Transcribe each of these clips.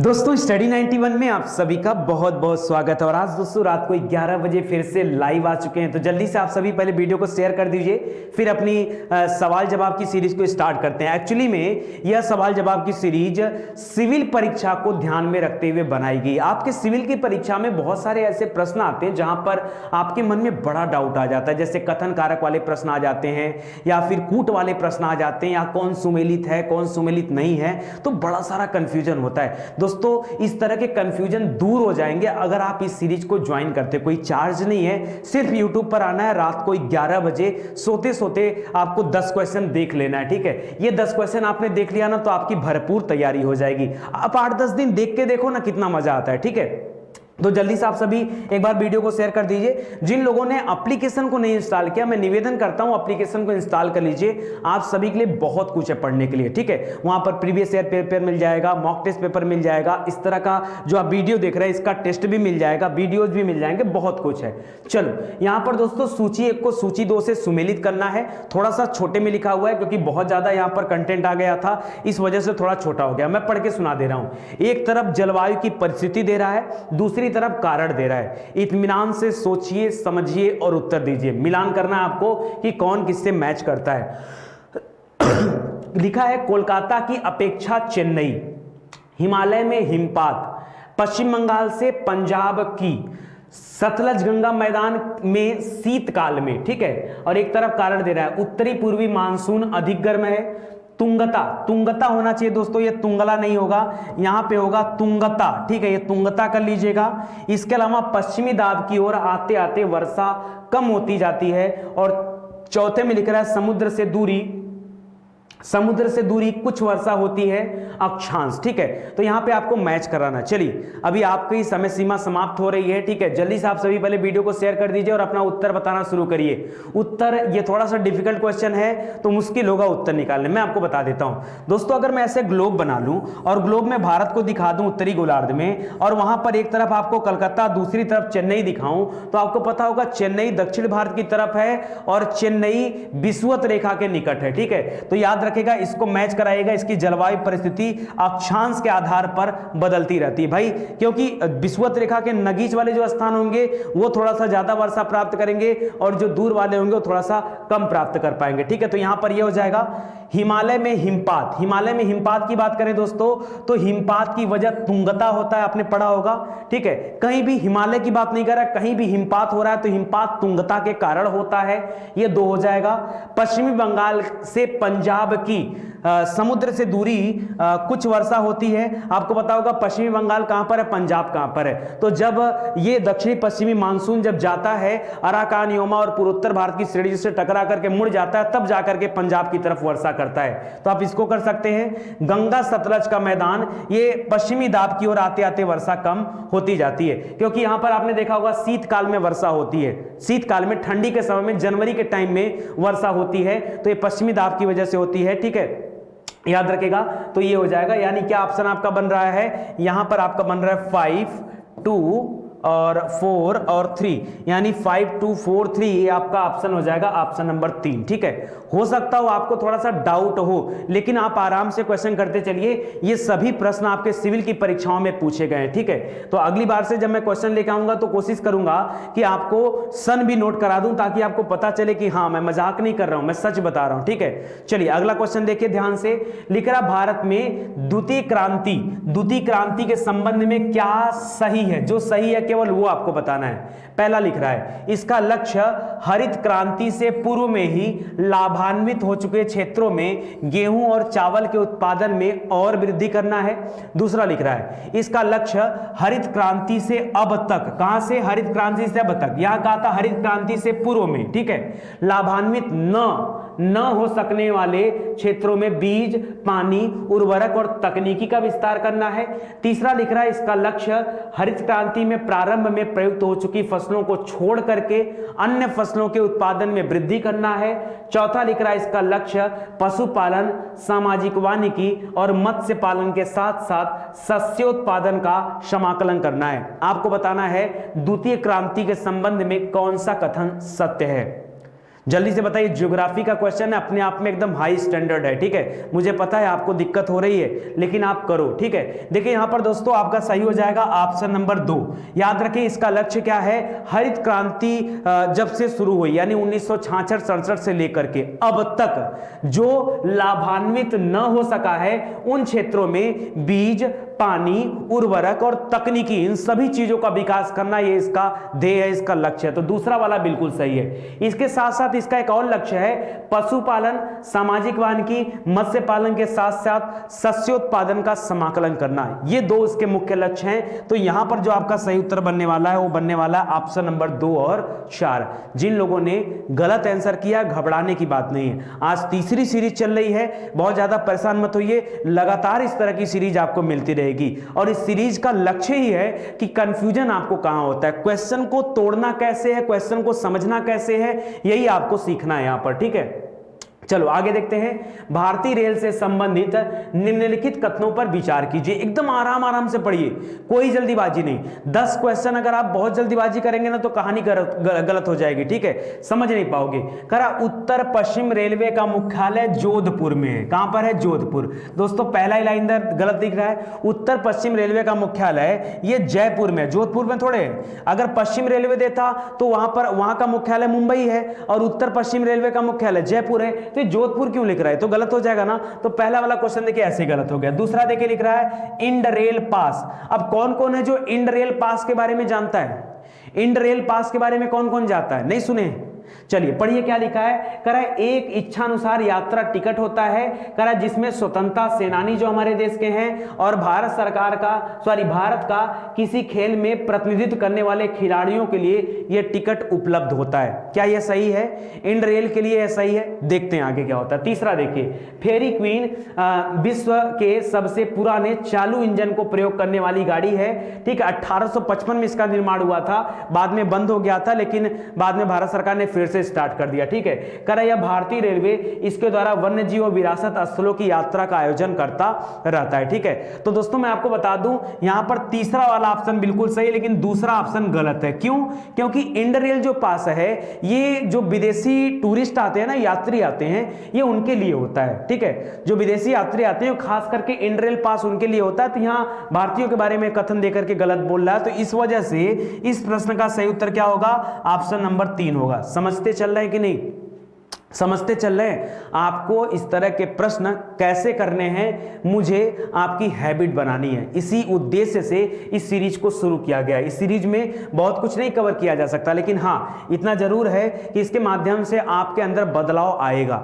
दोस्तों स्टडी 91 में आप सभी का बहुत बहुत स्वागत है। और आज दोस्तों रात को 11 बजे फिर से लाइव आ चुके हैं, तो जल्दी से आप सभी पहले वीडियो को शेयर कर दीजिए, फिर अपनी सवाल जवाब की सीरीज को स्टार्ट करते हैं। एक्चुअली में यह सवाल जवाब की सीरीज सिविल परीक्षा को ध्यान में रखते हुए बनाई गई। आपके सिविल की परीक्षा में बहुत सारे ऐसे प्रश्न आते हैं जहां पर आपके मन में बड़ा डाउट आ जाता है, जैसे कथन कारक वाले प्रश्न आ जाते हैं या फिर कूट वाले प्रश्न आ जाते हैं, या कौन सुमेलित है कौन सुमेलित नहीं है, तो बड़ा सारा कंफ्यूजन होता है। दोस्तों इस तरह के कंफ्यूजन दूर हो जाएंगे अगर आप इस सीरीज को ज्वाइन करते। कोई चार्ज नहीं है, सिर्फ यूट्यूब पर आना है, रात को 11 बजे सोते सोते आपको 10 क्वेश्चन देख लेना है। ठीक है, ये 10 क्वेश्चन आपने देख लिया ना तो आपकी भरपूर तैयारी हो जाएगी। आप 8-10 दिन देख के देखो ना कितना मजा आता है। ठीक है, तो जल्दी से आप सभी एक बार वीडियो को शेयर कर दीजिए। जिन लोगों ने एप्लीकेशन को नहीं इंस्टॉल किया, मैं निवेदन करता हूं एप्लीकेशन को इंस्टॉल कर लीजिए। आप सभी के लिए बहुत कुछ है पढ़ने के लिए। ठीक है, वहां पर प्रीवियस ईयर पेपर मिल जाएगा, मॉक टेस्ट पेपर मिल जाएगा, इस तरह का जो आप वीडियो देख रहे हैं इसका टेस्ट भी मिल जाएगा, वीडियोज भी मिल जाएंगे, बहुत कुछ है। चलो यहां पर दोस्तों सूची 1 को सूची 2 से सुमेलित करना है। थोड़ा सा छोटे में लिखा हुआ है क्योंकि बहुत ज्यादा यहां पर कंटेंट आ गया था, इस वजह से थोड़ा छोटा हो गया। मैं पढ़ के सुना दे रहा हूं। एक तरफ जलवायु की परिस्थिति दे रहा है, दूसरी तरफ कारण दे रहा है। इत्मीनान से सोचिए, समझिए और उत्तर दीजिए। मिलान करना है आपको कि कौन किससे मैच करता है। लिखा है कोलकाता की अपेक्षा चेन्नई, हिमालय में हिमपात, पश्चिम बंगाल से पंजाब की, सतलज गंगा मैदान में शीतकाल में। ठीक है, और एक तरफ कारण दे रहा है उत्तरी पूर्वी मानसून अधिक गर्म है। तुंगता होना चाहिए दोस्तों, ये तुंगला नहीं होगा, यहां पे होगा तुंगता। ठीक है, ये तुंगता कर लीजिएगा। इसके अलावा पश्चिमी दाब की ओर आते आते वर्षा कम होती जाती है। और चौथे में लिख रहा है समुद्र से दूरी कुछ वर्षा होती है अक्षांश। ठीक है, तो यहां पे आपको मैच कराना। चलिए अभी आपकी समय सीमा समाप्त हो रही है। ठीक है, जल्दी से आप सभी पहले वीडियो को शेयर कर दीजिए और अपना उत्तर बताना शुरू करिए। उत्तर ये थोड़ा सा डिफिकल्ट क्वेश्चन है तो मुश्किल होगा उत्तर निकालने, मैं आपको बता देता हूं। दोस्तों अगर मैं ऐसे ग्लोब बना लूं और ग्लोब में भारत को दिखा दूं उत्तरी गोलार्ध में, और वहां पर एक तरफ आपको कलकत्ता दूसरी तरफ चेन्नई दिखाऊं, तो आपको पता होगा चेन्नई दक्षिण भारत की तरफ है और चेन्नई विषुवत रेखा के निकट है। ठीक है, तो याद रखेगा, इसको मैच कराएगा। इसकी जलवायु परिस्थिति अक्षांश के आधार पर बदलती रहती है भाई, क्योंकि विषुवत रेखा के नगीच वाले जो स्थान होंगे वो थोड़ा सा ज्यादा वर्षा प्राप्त करेंगे और जो दूर वाले होंगे वो थोड़ा सा कम प्राप्त कर पाएंगे। ठीक है, तो यहां पर ये हो जाएगा हिमालय में हिमपात। हिमालय में हिमपात की बात करें दोस्तों तो हिमपात की वजह तुंगता होता है, आपने पढ़ा होगा। ठीक है, कहीं भी हिमालय की बात नहीं कर रहा, कहीं भी हिमपात हो रहा है तो हिमपात तुंगता के कारण होता है, ये 2 हो जाएगा। पश्चिमी बंगाल से पंजाब की समुद्र से दूरी कुछ वर्षा होती है। आपको पता होगा पश्चिमी बंगाल कहां पर है, पंजाब कहां पर है। तो जब ये दक्षिणी पश्चिमी मानसून जब जाता है अराकान योमा और पूर्वोत्तर भारत की श्रेणी से टकरा करके मुड़ जाता है, तब जाकर के पंजाब की तरफ वर्षा करता है। तो आप इसको कर सकते हैं। गंगा सतलज का मैदान, ये पश्चिमी दाब की ओर आते आते वर्षा कम होती जाती है, क्योंकि यहां पर आपने देखा होगा शीतकाल में वर्षा होती है। शीतकाल में ठंडी के समय में जनवरी के टाइम में वर्षा होती है, तो ये पश्चिमी दाब की वजह से होती है। ठीक है, याद रखेगा। तो ये हो जाएगा, यानी क्या ऑप्शन आपका बन रहा है, यहां पर आपका बन रहा है 5, 2 और 4 और 3, यानी 5, 2, 4, 3 ये आपका ऑप्शन हो जाएगा, ऑप्शन नंबर 3। ठीक है, हो सकता हो आपको थोड़ा सा डाउट हो, लेकिन आप आराम से क्वेश्चन करते चलिए। ये सभी प्रश्न आपके सिविल की परीक्षाओं में पूछे गए हैं। ठीक है, तो अगली बार से जब मैं क्वेश्चन लेकर आऊंगा तो कोशिश करूंगा कि आपको सन भी नोट करा दूं, ताकि आपको पता चले कि हाँ मैं मजाक नहीं कर रहा हूं, मैं सच बता रहा हूं। ठीक है, चलिए अगला क्वेश्चन देखिए ध्यान से। लिख रहा भारत में द्वितीय क्रांति के संबंध में क्या सही है, जो सही है केवल वो आपको बताना है। पहला लिख रहा है इसका लक्ष्य हरित क्रांति से पूर्व में ही लाभान्वित हो चुके क्षेत्रों में गेहूं और चावल के उत्पादन में और वृद्धि करना है। दूसरा लिख रहा है इसका लक्ष्य हरित क्रांति से अब तक, कहां से, हरित क्रांति से अब तक, यहां कहा था हरित क्रांति से पूर्व में। ठीक है, लाभान्वित न हो सकने वाले क्षेत्रों में बीज, पानी, उर्वरक और तकनीकी का विस्तार करना है। तीसरा लिख रहा है इसका लक्ष्य हरित क्रांति में प्रारंभ में प्रयुक्त हो चुकी फसलों को छोड़ करके अन्य फसलों के उत्पादन में वृद्धि करना है। चौथा लिख रहा है इसका लक्ष्य पशुपालन, सामाजिक वानिकी और मत्स्य पालन के साथ साथ सस्योत्पादन का समाकलन करना है। आपको बताना है द्वितीय क्रांति के संबंध में कौन सा कथन सत्य है। जल्दी से बताइए। ज्योग्राफी का क्वेश्चन है, अपने आप में एकदम हाई स्टैंडर्ड है, ठीक है। मुझे पता है आपको दिक्कत हो रही है, लेकिन आप करो, ठीक है। देखिए यहां पर दोस्तों आपका सही हो जाएगा ऑप्शन नंबर 2। याद रखिए इसका लक्ष्य क्या है, हरित क्रांति जब से शुरू हुई यानी 1966-67 से लेकर के अब तक जो लाभान्वित न हो सका है उन क्षेत्रों में बीज, पानी, उर्वरक और तकनीकी, इन सभी चीजों का विकास करना, ये इसका ध्येय है, इसका लक्ष्य है। तो दूसरा वाला बिल्कुल सही है। इसके साथ साथ इसका एक और लक्ष्य है, पशुपालन, सामाजिक वानिकी, मत्स्य पालन के साथ साथ शस्योत्पादन का समाकलन करना, ये दो इसके मुख्य लक्ष्य हैं। तो यहां पर जो आपका सही उत्तर बनने वाला है वो बनने वाला है ऑप्शन नंबर 2 और 4। जिन लोगों ने गलत आंसर किया, घबराने की बात नहीं है। आज तीसरी सीरीज चल रही है, बहुत ज्यादा परेशान मत होइए, लगातार इस तरह की सीरीज आपको मिलती रहेगी। और इस सीरीज का लक्ष्य ही है कि कंफ्यूजन आपको कहां होता है, क्वेश्चन को तोड़ना कैसे है, क्वेश्चन को समझना कैसे है, यही आपको सीखना है यहां पर, ठीक है। चलो आगे देखते हैं। भारतीय रेल से संबंधित निम्नलिखित कथनों पर विचार कीजिए। एकदम आराम आराम से पढ़िए, कोई जल्दीबाजी नहीं। 10 क्वेश्चन अगर आप बहुत जल्दीबाजी करेंगे ना तो कहानी गलत हो जाएगी, ठीक है, समझ नहीं पाओगे। करा उत्तर पश्चिम रेलवे का मुख्यालय जोधपुर में है। कहां पर है? जोधपुर। दोस्तों पहला ही लाइन गलत दिख रहा है। उत्तर पश्चिम रेलवे का मुख्यालय ये जयपुर में, जोधपुर में थोड़े है। अगर पश्चिम रेलवे देता तो वहां का मुख्यालय मुंबई है और उत्तर पश्चिम रेलवे का मुख्यालय जयपुर है, तो जोधपुर क्यों लिख रहा है? तो गलत हो जाएगा ना। तो पहला वाला क्वेश्चन देखिए ऐसे गलत हो गया। दूसरा देखिए लिख रहा है इंड रेल पास। अब कौन कौन है जो इंड रेल पास के बारे में जानता है? इंड रेल पास के बारे में कौन कौन जानता है? नहीं सुने? चलिए पढ़िए क्या लिखा है। करा एक इच्छानुसार यात्रा टिकट होता है, करा जिसमें स्वतंत्रता सेनानी जो हमारे देश के हैं और भारत का किसी खेल में प्रतिनिधित्व करने वाले खिलाड़ियों के लिए यह टिकट उपलब्ध होता है। क्या यह सही है? इंड रेल के लिए यह सही है? देखते हैं आगे क्या होता है। तीसरा देखिए, फेरी क्वीन विश्व के सबसे पुराने चालू इंजन को प्रयोग करने वाली गाड़ी है, ठीक है। 1855 में इसका निर्माण हुआ था, बाद में बंद हो गया था, लेकिन बाद में भारत सरकार ने फिर से स्टार्ट कर दिया, ठीक है। करा यह भारतीय रेलवे इसके द्वारा वन्य जीव और विरासत स्थलों की यात्रा का आयोजन करता रहता है, ठीक है। तो दोस्तों मैं आपको बता दूं यहां पर तीसरा वाला ऑप्शन बिल्कुल सही है, लेकिन दूसरा ऑप्शन गलत है। क्यों? क्योंकि इंड रेल जो पास है ये जो विदेशी टूरिस्ट आते हैं ना, यात्री आते हैं, ये उनके लिए होता है, ठीक है। जो विदेशी यात्री आते हैं खास करके इंड रेल पास उनके लिए होता है। तो यहां भारतीयों के बारे में कथन देकर के गलत बोल रहा है, तो इस वजह से इस प्रश्न का सही उत्तर क्या होगा? ऑप्शन नंबर 3 होगा। समझते चल रहे हैं कि नहीं? समझते चल रहे हैं? आपको इस तरह के प्रश्न कैसे करने हैं, मुझे आपकी हैबिट बनानी है। इसी उद्देश्य से इस सीरीज को शुरू किया गया है। इस सीरीज में बहुत कुछ नहीं कवर किया जा सकता, लेकिन हाँ इतना जरूर है कि इसके माध्यम से आपके अंदर बदलाव आएगा।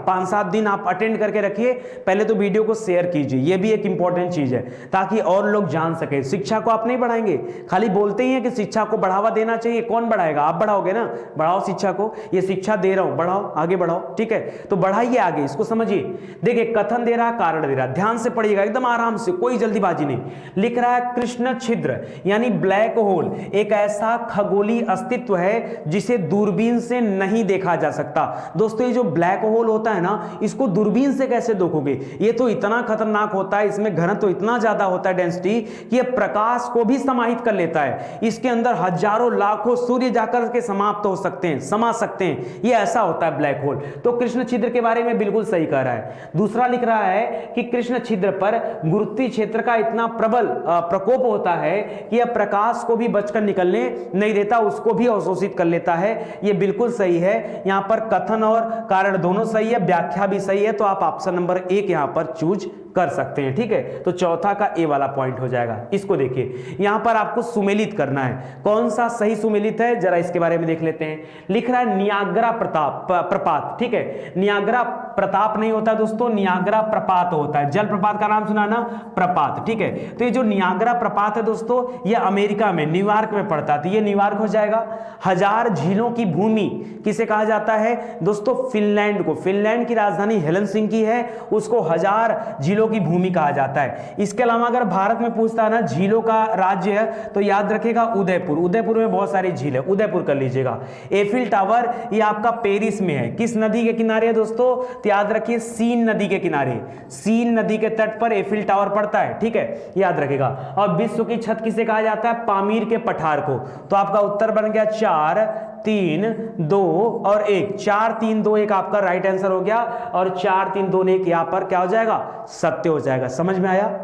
5-7 दिन आप अटेंड करके रखिए। पहले तो वीडियो को शेयर कीजिए, यह भी एक इंपॉर्टेंट चीज है, ताकि और लोग जान सके। शिक्षा को आप नहीं बढ़ाएंगे, खाली बोलते ही हैं कि शिक्षा को बढ़ावा देना चाहिए। कौन बढ़ाएगा? आप बढ़ाओगे ना। बढ़ाओ शिक्षा को, ये शिक्षा दे रहा हूं, बढ़ाओ, आगे बढ़ाओ, ठीक है। तो बढ़ाइए आगे, इसको समझिए। देखिए कथन दे रहा, कारण दे रहा, ध्यान से पढ़िएगा एकदम आराम से, कोई जल्दीबाजी नहीं। लिख रहा है कृष्ण छिद्र यानी ब्लैक होल एक ऐसा खगोलीय अस्तित्व है जिसे दूरबीन से नहीं देखा जा सकता। दोस्तों ये जो ब्लैक होल होता है ना, इसको दूरबीन से कैसे देखोगे? ये तो इतना खतरनाक होता है, इसमें घनत्व तो इतना ज्यादा होता है, डेंसिटी, कि ये प्रकाश को भी समाहित कर लेता है। इसके अंदर हजारों लाखों सूर्य जाकर के समाप्त हो सकते हैं, समा सकते हैं। ये ऐसा होता है ब्लैक होल। तो कृष्ण छिद्र के बारे में बिल्कुल सही कह रहा है। दूसरा लिख रहा है कि कृष्ण छिद्र पर गुरुत्वीय क्षेत्र का इतना प्रबल प्रकोप होता है कि यह प्रकाश को भी बचकर निकलने नहीं देता, उसको भी अवशोषित कर लेता है। यह बिल्कुल सही है। यहां पर कथन और कारण दोनों सही है, व्याख्या भी सही है। तो आप ऑप्शन नंबर 1 यहां पर चूज कर सकते हैं, ठीक है। तो चौथा का ए वाला पॉइंट हो जाएगा। इसको देखिए, यहां पर आपको सुमेलित करना है। कौन सा सही सुमेलित है जरा इसके बारे में देख लेते हैं। लिख रहा है नियाग्रा प्रपात, ठीक है। नियाग्रा प्रताप नहीं होता दोस्तों, नियाग्रा प्रपात होता है। जल प्रपात का नाम सुना ना, प्रपात, ठीक है। तो ये जो नियाग्रा प्रपात है दोस्तों, ये अमेरिका में न्यूयॉर्क में पड़ता है, तो ये न्यूयॉर्क हो जाएगा। 1000 झीलों की भूमि किसे कहा जाता है दोस्तों? फिनलैंड को। फिनलैंड की राजधानी हेलसिंकी है, उसको 1000 झीलों की भूमि कहा जाता है। इसके अलावा अगर भारत में पूछता है ना झीलों का राज्य है, तो याद रखेगा उदयपुर। उदयपुर में बहुत सारी झील है, उदयपुर कर लीजिएगा। एफिल टावर ये आपका पेरिस में है। किस नदी के किनारे है दोस्तों? तो याद रखिए सीन नदी के किनारे, सीन नदी के तट पर एफिल टावर पड़ता है, ठीक है, याद रखेगा। और विश्व की छत किसे कहा जाता है? पामीर के पठार को। तो आपका उत्तर बन गया 4, 3 2 और 1, 4 3 2 1 आपका राइट आंसर हो गया और 4 3 2 1 यहां पर क्या हो जाएगा, सत्य हो जाएगा। समझ में आया?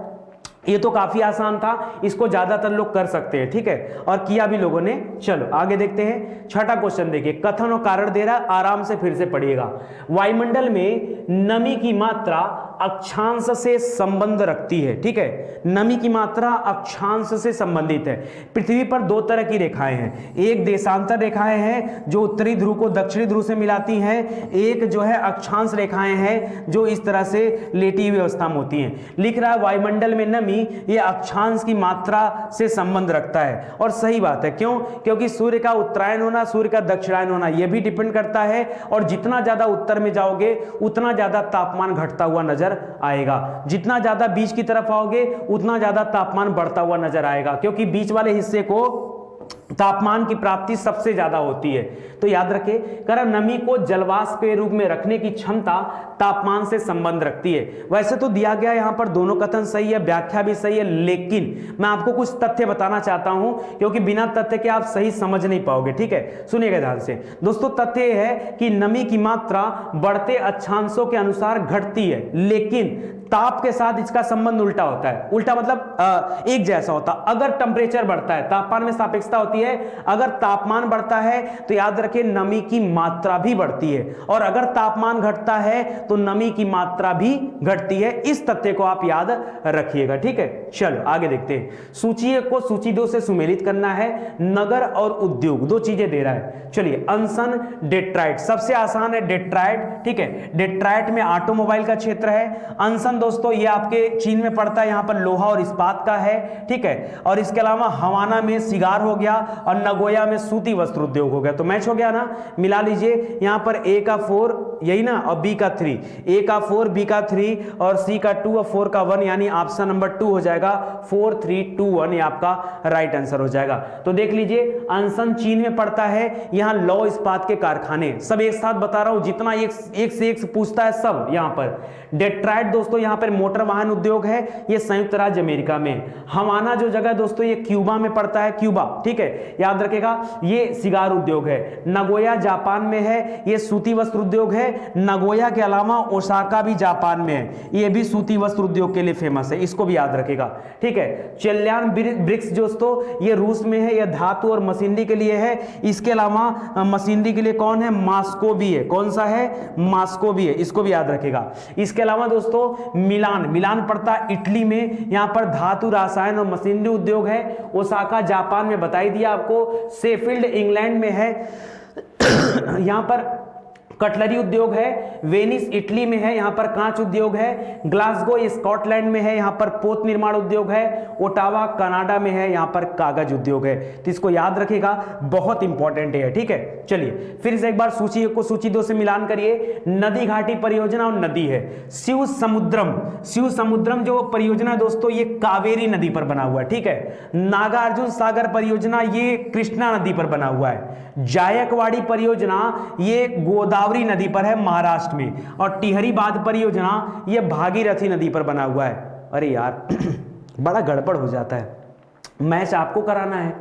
ये तो काफी आसान था, इसको ज्यादातर लोग कर सकते हैं, ठीक है, और किया भी लोगों ने। चलो आगे देखते हैं। छठा क्वेश्चन देखिए, कथन और कारण दे रहा है, आराम से फिर से पढ़िएगा। वायुमंडल में नमी की मात्रा अक्षांश से संबंध रखती है, ठीक है, नमी की मात्रा अक्षांश से संबंधित है। पृथ्वी पर दो तरह की रेखाएं हैं, एक देशांतर रेखाएं हैं जो उत्तरी ध्रुव को दक्षिणी ध्रुव से मिलाती हैं, एक जो है अक्षांश रेखाएं हैं जो इस तरह से लेटी हुई अवस्था में होती हैं। लिख रहा है वायुमंडल में नमी ये अक्षांश की मात्रा से संबंध रखता है, और सही बात है। क्यों? क्योंकि सूर्य का उत्तरायण होना, सूर्य का दक्षिणायन होना यह भी डिपेंड करता है, और जितना ज्यादा उत्तर में जाओगे उतना ज्यादा तापमान घटता हुआ नजर आएगा, जितना ज्यादा बीच की तरफ आओगे उतना ज्यादा तापमान बढ़ता हुआ नजर आएगा, क्योंकि बीच वाले हिस्से को तापमान की प्राप्ति सबसे ज्यादा होती है। तो याद रखें, कारण नमी को जलवाष्प के रूप में रखने की क्षमता तापमान से संबंध रखती है। वैसे तो दिया गया यहां पर दोनों कथन सही है, व्याख्या भी सही है, लेकिन मैं आपको कुछ तथ्य बताना चाहता हूं, क्योंकि बिना तथ्य के आप सही समझ नहीं पाओगे, ठीक है। सुनिएगा ध्यान से दोस्तों। तथ्य है कि नमी की मात्रा बढ़ते अक्षांशों के अनुसार घटती है, लेकिन ताप के साथ इसका संबंध उल्टा होता है। उल्टा मतलब एक जैसा होता। अगर टेम्परेचर बढ़ता है, तापमान में सापेक्षता होती है, अगर तापमान बढ़ता है तो याद रखें नमी की मात्रा भी बढ़ती है, और अगर तापमान घटता है तो नमी की मात्रा भी घटती है। इस तथ्य को आप याद रखिएगा, ठीक है। चलो आगे देखते हैं। सूची को सूची 2 से सुमेलित करना है। नगर और उद्योग, दो चीजें दे रहा है। चलिए, अनसन डेट्राइट सबसे आसान है, डेट्राइट, ठीक है। डेट्राइट में ऑटोमोबाइल का क्षेत्र है। अनसन दोस्तों ये आपके चीन में पड़ता है, यहां पर लोहा और इस्पात का है, ठीक है। और इसके अलावा हवाना में सिगार हो गया, और नगोया में सूती वस्त्र उद्योग हो गया। तो मैच हो गया ना, मिला लीजिए। यहां पर ए का 4 यही ना, और बी का 3, ए का 4 बी का 3 और सी का 2 और 4 का 1, यानी ऑप्शन नंबर 2 हो जाएगा। 4 3 2 1 ये आपका राइट आंसर हो जाएगा। तो देख लीजिए, अनसन चीन में पड़ता है, यहां लौ इस्पात के कारखाने, सब एक साथ बता रहा हूं, जितना एक से एक पूछता है सब यहां पर। डेट्राइट दोस्तों यहां पर मोटर वाहन उद्योग है, ये संयुक्त राज्य अमेरिका में। हवाना जो जगह दोस्तों ये क्यूबा में पड़ता है, क्यूबा, ठीक है, याद रखेगा, ये सिगार उद्योग है। नगोया जापान में है, ये सूती वस्त्र उद्योग है। नगोया के अलावा ओसाका भी जापान में है, ये भी सूती वस्त्र उद्योग के लिए फेमस है, इसको भी याद रखेगा, ठीक है। चेल्यान ब्रिक्स दोस्तों ये रूस में है, ये धातु और मशीनरी के लिए है। इसके अलावा मशीनरी के लिए कौन है? मॉस्को भी है। कौन सा है? मॉस्को भी है, इसको भी याद रखेगा। इसके अलावा दोस्तों मिलान पड़ता है इटली में, यहां पर धातु रसायन और मशीनरी उद्योग है। ओसाका जापान में बता ही दिया आपको। शेफील्ड इंग्लैंड में है, यहां पर कटलरी उद्योग है। वेनिस इटली में है, यहां पर कांच उद्योग है। ग्लासगो स्कॉटलैंड में है, यहां पर पोत निर्माण उद्योग है। ओटावा कनाडा में है, यहां पर कागज उद्योग है। तो इसको याद रखिएगा, बहुत इंपॉर्टेंट है, ठीक है। चलिए फिर से एक बार सूची को सूची 2 से मिलान करिए। नदी घाटी परियोजना और नदी है शिव समुद्रम जो परियोजना है दोस्तों ये कावेरी नदी पर बना हुआ है, ठीक है। नागार्जुन सागर परियोजना ये कृष्णा नदी पर बना हुआ है। जायकवाड़ी परियोजना ये गोदावरी नदी पर है महाराष्ट्र में, और टिहरी बांध परियोजना ये भागीरथी नदी पर बना हुआ है। अरे यार बड़ा गड़बड़ हो जाता है, मैच आपको कराना है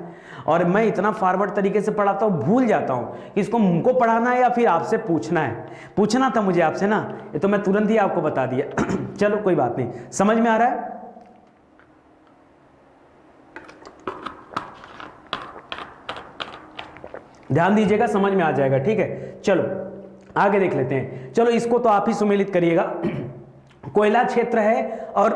और मैं इतना फॉरवर्ड तरीके से पढ़ाता हूं, भूल जाता हूं कि इसको मुझको पढ़ाना है या फिर आपसे पूछना है। पूछना था मुझे आपसे ना, ये तो मैं तुरंत ही आपको बता दिया। चलो कोई बात नहीं, समझ में आ रहा है। ध्यान दीजिएगा, समझ में आ जाएगा, ठीक है। चलो आगे देख लेते हैं। चलो इसको तो आप ही सुमेलित करिएगा। कोयला क्षेत्र है और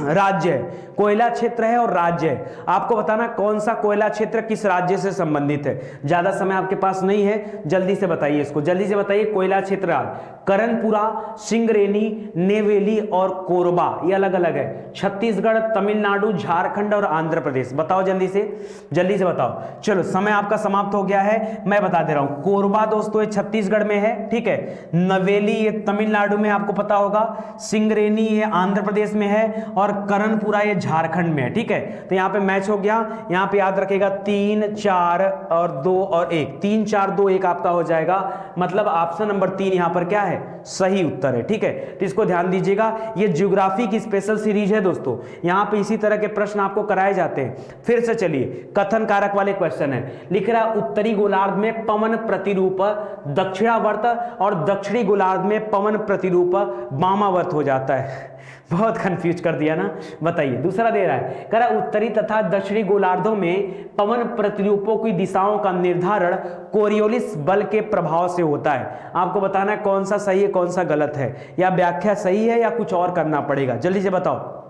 राज्य है, कोयला क्षेत्र है और राज्य है। आपको बताना कौन सा कोयला क्षेत्र किस राज्य से संबंधित है। ज्यादा समय आपके पास नहीं है, जल्दी से बताइए इसको, जल्दी से बताइए। कोयला क्षेत्र करणपुरा, सिंगरेनी, नेवेली और कोरबा, ये अलग अलग है। छत्तीसगढ़, तमिलनाडु, झारखंड और आंध्र प्रदेश। बताओ जल्दी से बताओ। चलो समय आपका समाप्त हो गया है, मैं बता दे रहा हूं। कोरबा दोस्तों ये छत्तीसगढ़ में है, ठीक है। नवेली ये तमिलनाडु में, आपको पता होगा। सिंगरेनी ये आंध्र प्रदेश में है और करणपुरा ये झारखंड में है, ठीक है। तो यहाँ पे मैच हो गया, यहाँ पे याद रखेगा 3 4 और 2 और 1, 3 4 2 1 आपका हो जाएगा, मतलब ऑप्शन नंबर 3 यहाँ पर क्या है, सही उत्तर है, ठीक है। तो इसको ध्यान दीजिएगा, ये ज्योग्राफी की स्पेशल सीरीज है दोस्तों, यहाँ पे इसी तरह के प्रश्न आपको कराए जाते हैं। फिर से चलिए कथन कारक वाले क्वेश्चन है, लिख रहा उत्तरी गोलार्ध में पवन प्रतिरूप दक्षिणावर्त और दक्षिणी गोलार्ध में पवन प्रतिरूप वामावर्त हो जाता है। बहुत कंफ्यूज कर दिया ना, बताइए। दूसरा दे रहा है, कह रहा उत्तरी तथा दक्षिणी गोलार्धों में पवन प्रतिरूपों की दिशाओं का निर्धारण कोरियोलिस बल के प्रभाव से होता है। आपको बताना है कौन सा सही है कौन सा गलत है, या व्याख्या सही है या कुछ और करना पड़ेगा। जल्दी से बताओ,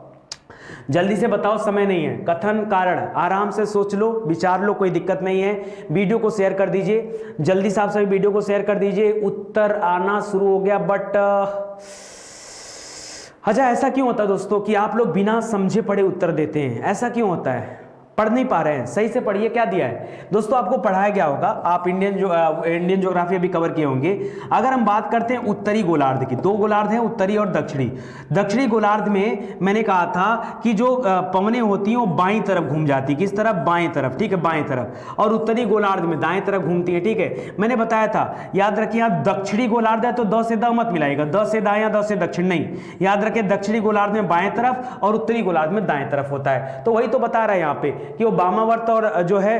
जल्दी से बताओ, समय नहीं है। कथन कारण आराम से सोच लो, विचार लो, कोई दिक्कत नहीं है। वीडियो को शेयर कर दीजिए, जल्दी से आप सभी वीडियो को शेयर कर दीजिए। उत्तर आना शुरू हो गया, बट अच्छा ऐसा क्यों होता है दोस्तों कि आप लोग बिना समझे पढ़े उत्तर देते हैं? ऐसा क्यों होता है? पढ़ नहीं पा रहे हैं, सही से पढ़िए। क्या दिया है दोस्तों, आपको पढ़ाया गया होगा, आप इंडियन ज्योग्राफी अभी कवर किए होंगे। अगर हम बात करते हैं उत्तरी गोलार्ध की, 2 गोलार्ध हैं, उत्तरी और दक्षिणी। दक्षिणी गोलार्ध में मैंने कहा था कि जो पवनें होती हैं वो बाईं तरफ घूम जाती है। किस तरफ? बाएं तरफ, ठीक है, बाएं तरफ। और उत्तरी गोलार्ध में दाएं तरफ घूमती है, ठीक है। मैंने बताया था, याद रखिए, यहाँ दक्षिणी गोलार्ध है तो द से द मत मिलाएगा, द से दाएं या द से दक्षिण नहीं। याद रखिए दक्षिणी गोलार्ध में बाएं तरफ और उत्तरी गोलार्ध में दाएं तरफ होता है। तो वही तो बता रहा है यहाँ पे कि वो वामावर्त और जो है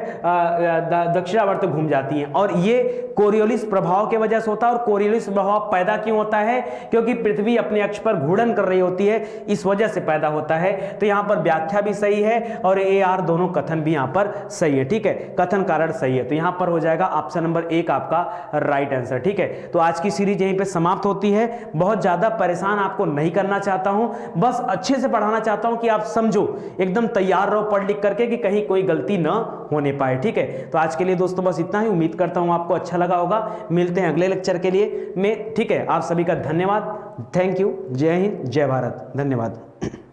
दक्षिणावर्त घूम जाती हैं, और ये कोरियोलिस प्रभाव की वजह से होता है। और कोरियोलिस प्रभाव पैदा क्यों होता है? क्योंकि पृथ्वी अपने अक्ष पर घूर्णन कर रही होती है, इस वजह से पैदा होता है। तो यहां पर व्याख्या भी सही है और ए आर दोनों कथन भी यहां पर सही है, ठीक है, कथन कारण सही है। तो यहां पर हो जाएगा ऑप्शन नंबर 1 आपका राइट आंसर, ठीक है। तो आज की सीरीज यहीं पे समाप्त होती है। बहुत ज्यादा परेशान आपको नहीं करना चाहता हूं, बस अच्छे से पढ़ाना चाहता हूं कि आप समझो, एकदम तैयार रहो पढ़ लिख करके कि कहीं कोई गलती न होने पाए, ठीक है। तो आज के लिए दोस्तों बस इतना ही। उम्मीद करता हूं आपको अच्छा लगा होगा। मिलते हैं अगले लेक्चर के लिए में, ठीक है। आप सभी का धन्यवाद, थैंक यू, जय हिंद, जय भारत, धन्यवाद।